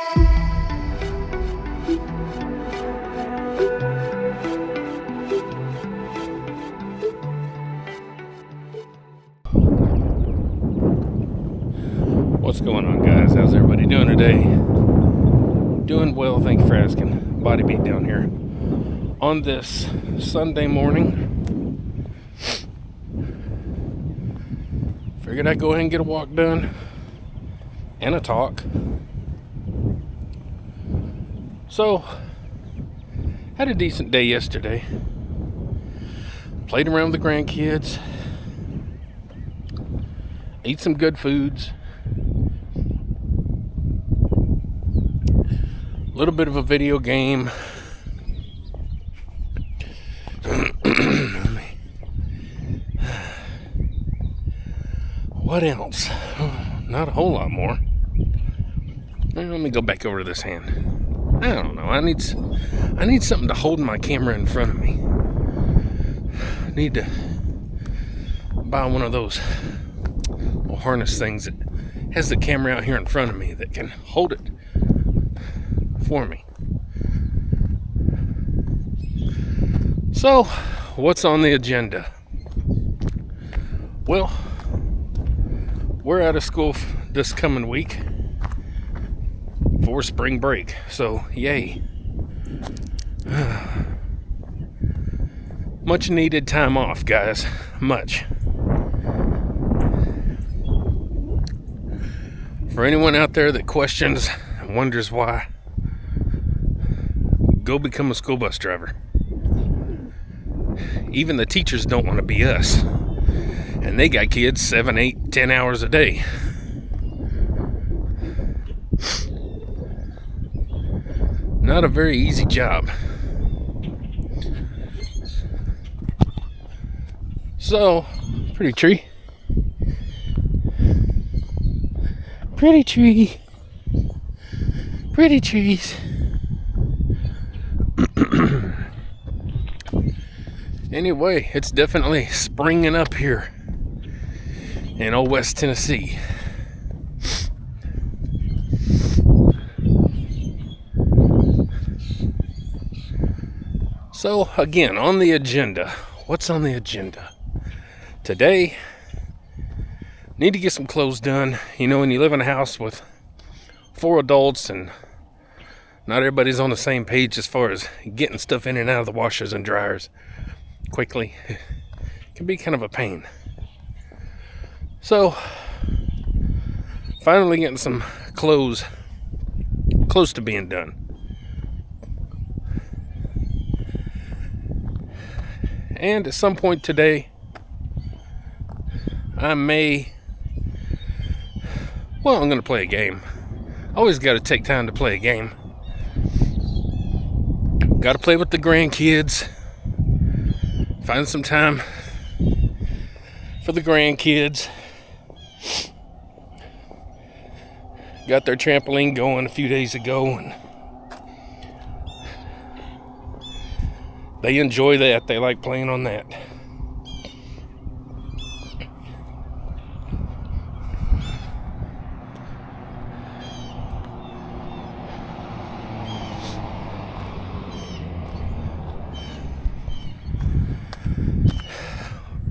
What's going on, guys? How's everybody doing today? Doing well, thank you for asking. Body beat down here on this Sunday morning. Figured I'd go ahead and get a walk done and a talk. So, had a decent day yesterday. Played around with the grandkids. Ate some good foods. A little bit of a video game. What else? Not a whole lot more. Let me go back over to this hand. I don't know. I need something to hold my camera in front of me. I need to buy one of those little harness things that has the camera out here in front of me that can hold it for me. So, what's on the agenda? Well, we're out of school this coming week for spring break, so yay. Much needed time off, guys. Much. For anyone out there that questions and wonders why, go become a school bus driver. Even the teachers don't want to be us. And they got kids 7, 8, 10 hours a day. Not a very easy job. So, pretty tree. Pretty tree. Pretty trees. Anyway, it's definitely springing up here in old West Tennessee. So, again, on the agenda. What's on the agenda? Today, need to get some clothes done. You know, when you live in a house with 4 adults and not everybody's on the same page as far as getting stuff in and out of the washers and dryers quickly, it can be kind of a pain. So, finally getting some clothes close to being done. And at some point today, I'm going to play a game. Always got to take time to play a game. Got to play with the grandkids. Find some time for the grandkids. Got their trampoline going a few days ago, and they enjoy that. They like playing on that.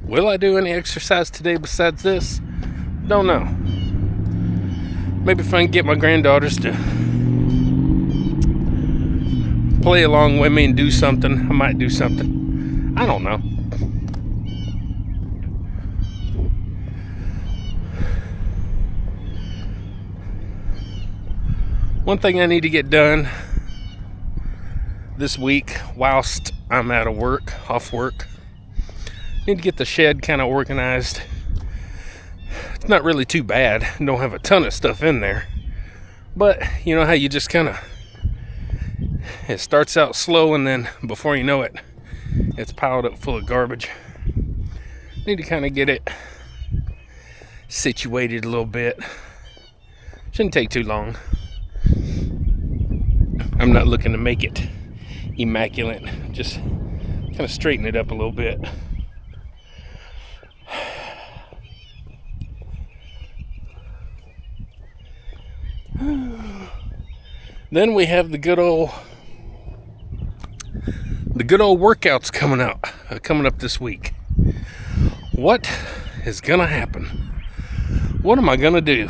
Will I do any exercise today besides this? Don't know. Maybe if I can get my granddaughters to play along with me and do something, I might do something. I don't know. One thing I need to get done this week whilst I'm off work. Need to get the shed kind of organized. It's not really too bad. Don't have a ton of stuff in there. But you know how you just kind of, it starts out slow and then before you know it, it's piled up full of garbage. Need to kind of get it situated a little bit. Shouldn't take too long. I'm not looking to make it immaculate. Just kind of straighten it up a little bit. Then we have the good old workouts coming up this week. What is gonna happen? What am I gonna do?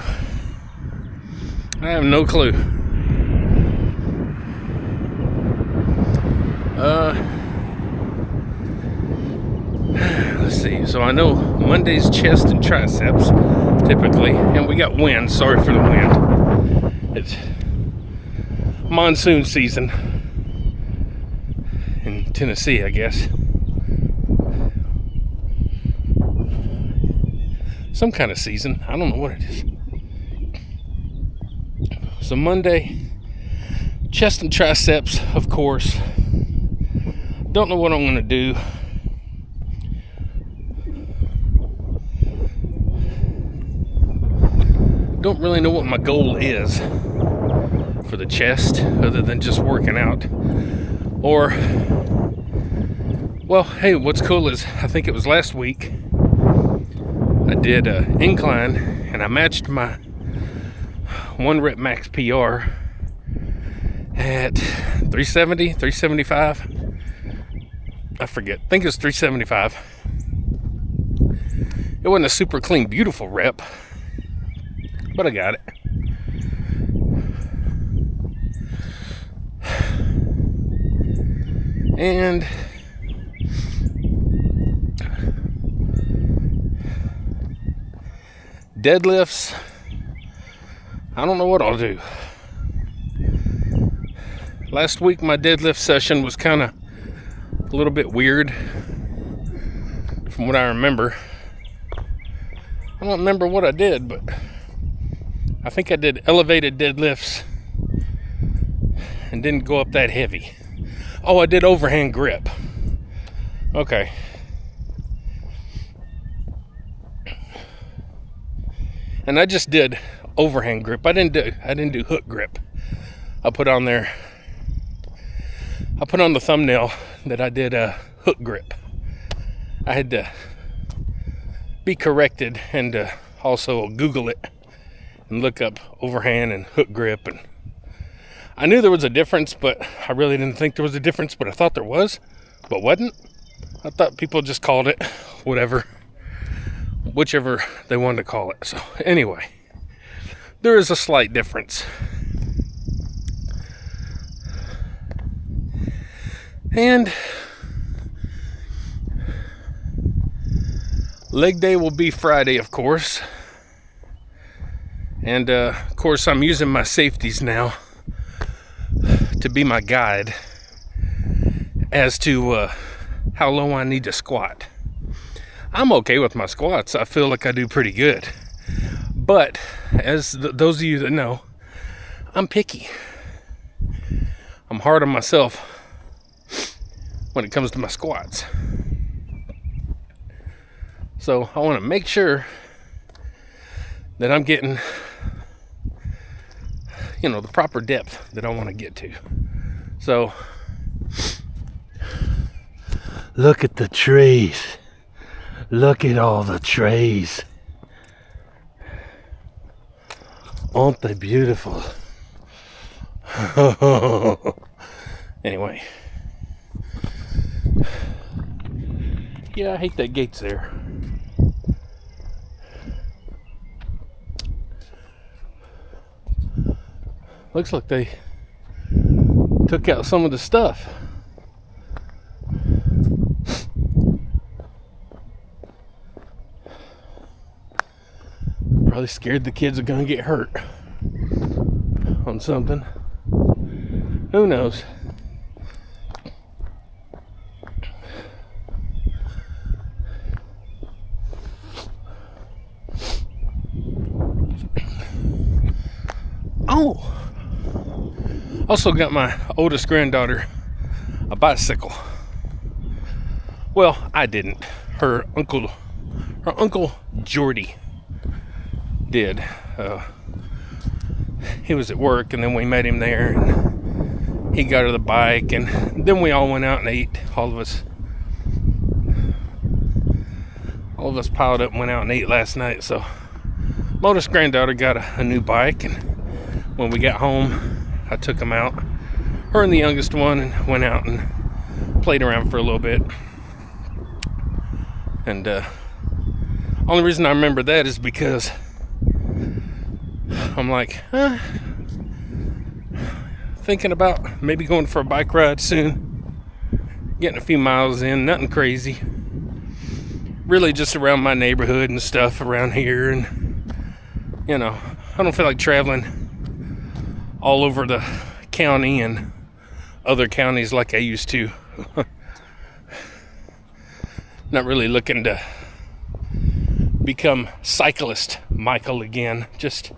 I have no clue. Let's see. So I know Monday's chest and triceps, typically, and we got wind. Sorry for the wind. It's monsoon season in Tennessee, I guess. Some kind of season. I don't know what it is. So Monday, chest and triceps, of course. Don't know what I'm going to do. Don't really know what my goal is for the chest, other than just working out. Or, well, hey, what's cool is, I think it was last week, I did an incline, and I matched my 1 rep max PR at 370, 375. I forget. I think it was 375. It wasn't a super clean, beautiful rep, but I got it. And deadlifts, I don't know what I'll do. Last week my deadlift session was kind of a little bit weird from what I remember. I don't remember what I did, but I think I did elevated deadlifts and didn't go up that heavy. Oh, I did overhand grip. Okay. And I just did overhand grip. I didn't do hook grip. I put on the thumbnail that I did a hook grip. I had to be corrected and also Google it and look up overhand and hook grip, and I knew there was a difference, but I really didn't think there was a difference, but I thought there was, but wasn't. I thought people just called it whichever they wanted to call it. So anyway, there is a slight difference. And leg day will be Friday, of course. And of course, I'm using my safeties now to be my guide as to how low I need to squat. I'm okay with my squats. I feel like I do pretty good. But as those of you that know, I'm picky. I'm hard on myself when it comes to my squats. So I want to make sure that I'm getting, the proper depth that I want to get to. So look at the trees. Look at all the trees. Aren't they beautiful? Anyway. Yeah, I hate that gate's there. Looks like they took out some of the stuff. Probably scared the kids are gonna get hurt on something. Who knows? Oh! Also got my oldest granddaughter a bicycle. Well, I didn't. Her uncle Jordy did. He was at work, and then we met him there, and he got her the bike, and then we all went out and ate. All of us piled up and went out and ate last night. So my oldest granddaughter got a new bike, and when we got home, I took them out, her and the youngest one, and went out and played around for a little bit. And only reason I remember that is because I'm like, thinking about maybe going for a bike ride soon, getting a few miles in, nothing crazy, really just around my neighborhood and stuff around here. And you know, I don't feel like traveling all over the county and other counties like I used to. Not really looking to become cyclist Michael again. Just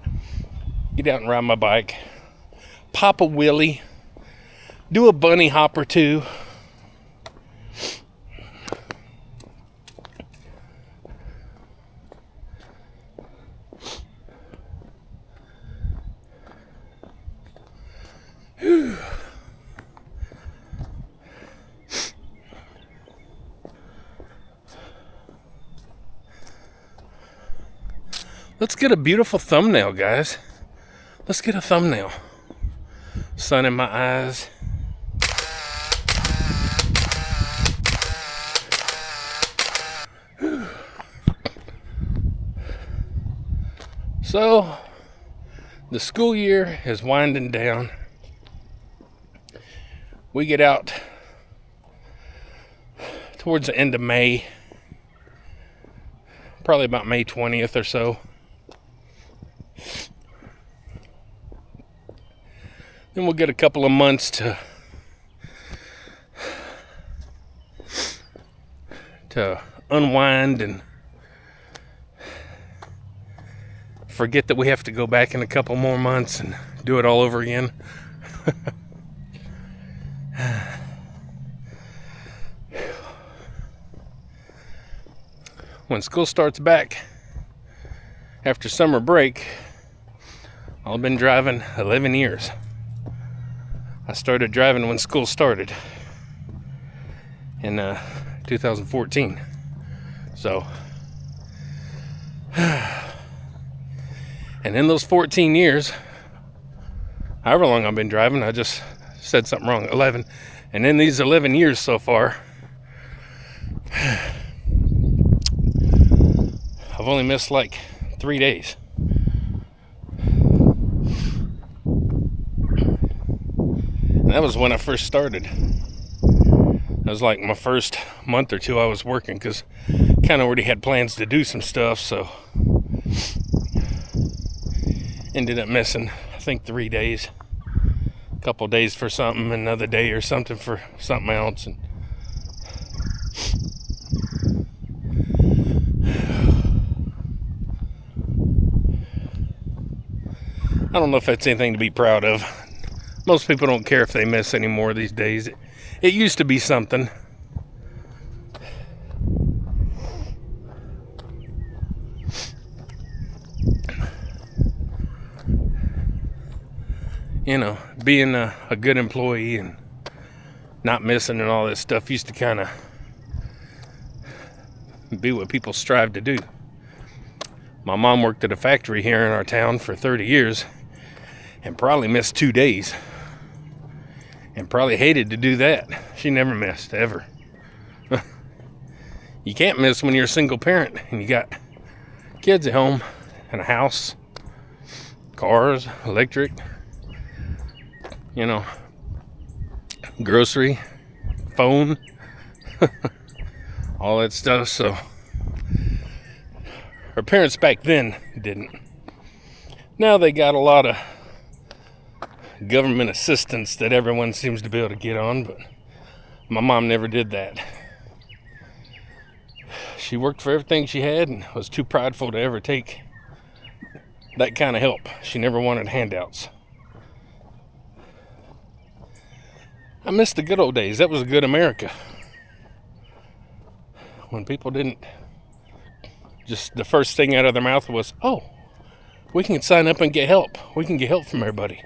get out and ride my bike, pop a wheelie, do a bunny hop or two. Whew. Let's get a beautiful thumbnail, guys. Let's get a thumbnail. Sun in my eyes. Whew. So, the school year is winding down. We get out towards the end of May, probably about May 20th or so. Then we'll get a couple of months to unwind and forget that we have to go back in a couple more months and do it all over again. When school starts back after summer break, I've been driving 11 years. I started driving when school started in 2014. So, and in those 14 years, however long I've been driving, I just said something wrong, 11. And in these 11 years so far, I've only missed like 3 days. And that was when I first started. That was like my first month or two I was working, because kind of already had plans to do some stuff, so ended up missing, I think, 3 days. A couple days for something, another day or something for something else. And I don't know if that's anything to be proud of. Most people don't care if they miss anymore these days. It used to be something. You know, being a good employee and not missing and all that stuff used to kind of be what people strive to do. My mom worked at a factory here in our town for 30 years and probably missed 2 days. And probably hated to do that. She never missed, ever. You can't miss when you're a single parent and you got kids at home and a house, cars, electric, you know, grocery, phone, all that stuff. So our parents back then didn't. Now they got a lot of government assistance that everyone seems to be able to get on, but my mom never did that. She worked for everything she had and was too prideful to ever take that kind of help. She never wanted handouts. I miss the good old days. That was a good America. When people didn't, just the first thing out of their mouth was, oh, we can sign up and get help. We can get help from everybody.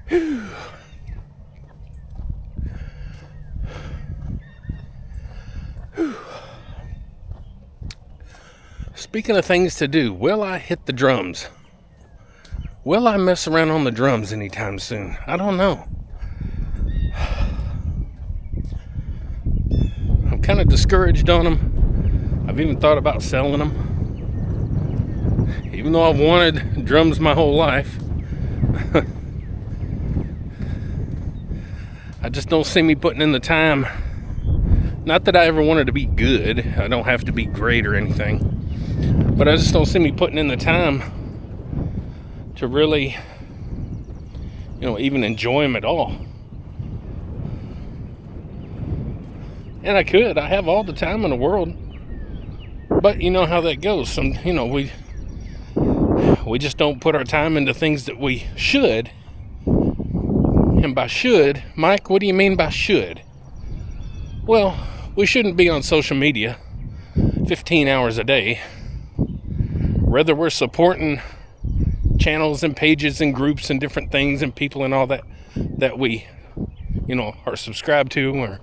Whew. Whew. Speaking of things to do, will I hit the drums? Will I mess around on the drums anytime soon? I don't know. I'm kind of discouraged on them. I've even thought about selling them. Even though I've wanted drums my whole life. I just don't see me putting in the time. Not that I ever wanted to be good. I don't have to be great or anything. But I just don't see me putting in the time to really, even enjoy them at all. And I could. I have all the time in the world. But you know how that goes. We just don't put our time into things that we should. And by should, Mike, what do you mean by should? Well, we shouldn't be on social media 15 hours a day. Whether we're supporting channels and pages and groups and different things and people and all that we, are subscribed to or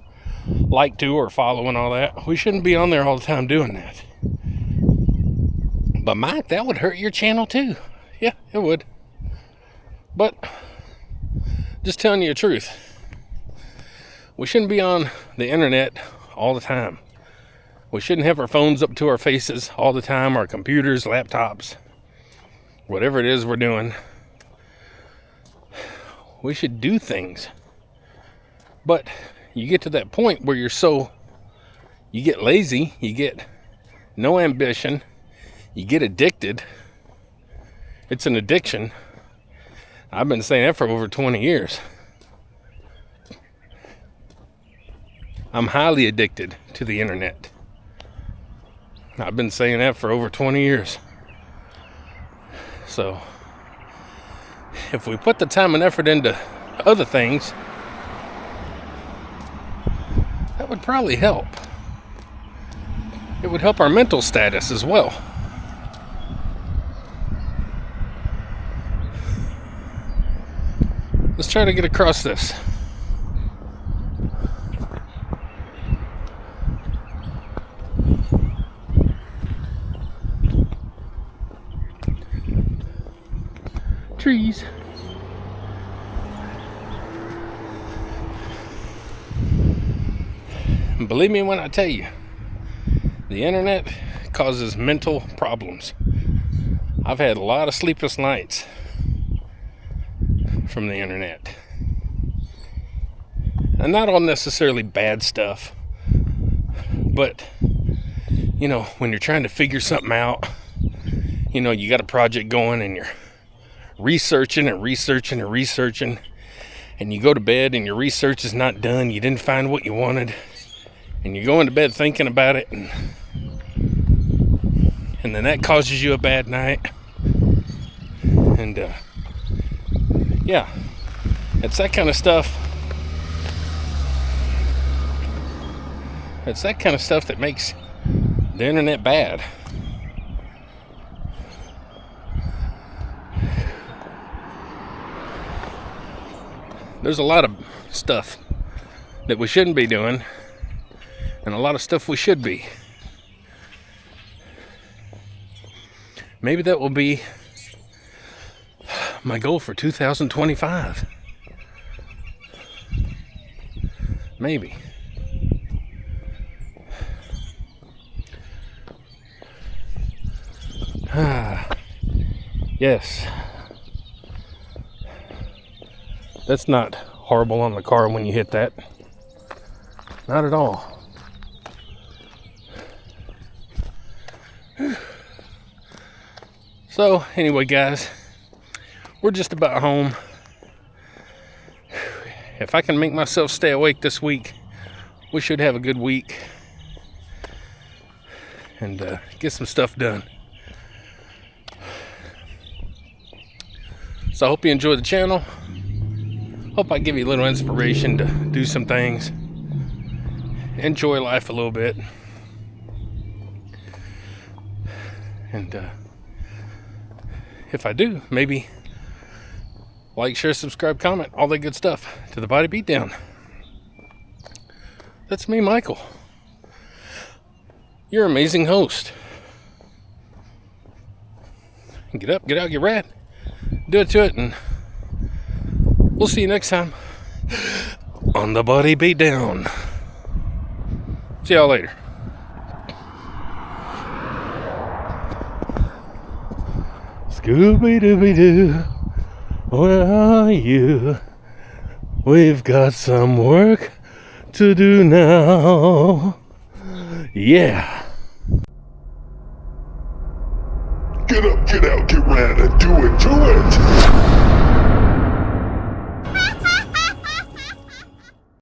like to or follow and all that, we shouldn't be on there all the time doing that. But Mike, that would hurt your channel too. Yeah, it would. But just telling you the truth, we shouldn't be on the internet all the time. We shouldn't have our phones up to our faces all the time, our computers, laptops, whatever it is we're doing. We should do things. But you get to that point where you get lazy, you get no ambition, you get addicted. It's an addiction. I've been saying that for over 20 years. I'm highly addicted to the internet. I've been saying that for over 20 years. So, if we put the time and effort into other things, that would probably help. It would help our mental status as well. Let's try to get across this. Trees. And believe me when I tell you, the internet causes mental problems. I've had a lot of sleepless nights from the internet. And not all necessarily bad stuff, but when you're trying to figure something out, you got a project going and you're researching, and you go to bed and your research is not done, you didn't find what you wanted, and you go into bed thinking about it, and then that causes you a bad night. And yeah, it's that kind of stuff. It's that kind of stuff that makes the internet bad. There's a lot of stuff that we shouldn't be doing, and a lot of stuff we should be. Maybe that will be my goal for 2025. Maybe. Yes. That's not horrible on the car when you hit that. Not at all. So, anyway, guys, we're just about home. If I can make myself stay awake this week, we should have a good week and get some stuff done. So I hope you enjoy the channel. Hope I give you a little inspiration to do some things. Enjoy life a little bit. And if I do, maybe Like, share, subscribe, comment, all that good stuff to the Body Beatdown. That's me, Michael. You're an amazing host. Get up, get out, get rad. Do it to it, and we'll see you next time on the Body Beatdown. See y'all later. Scooby-Dooby-Doo, where are you? We've got some work to do now. Yeah.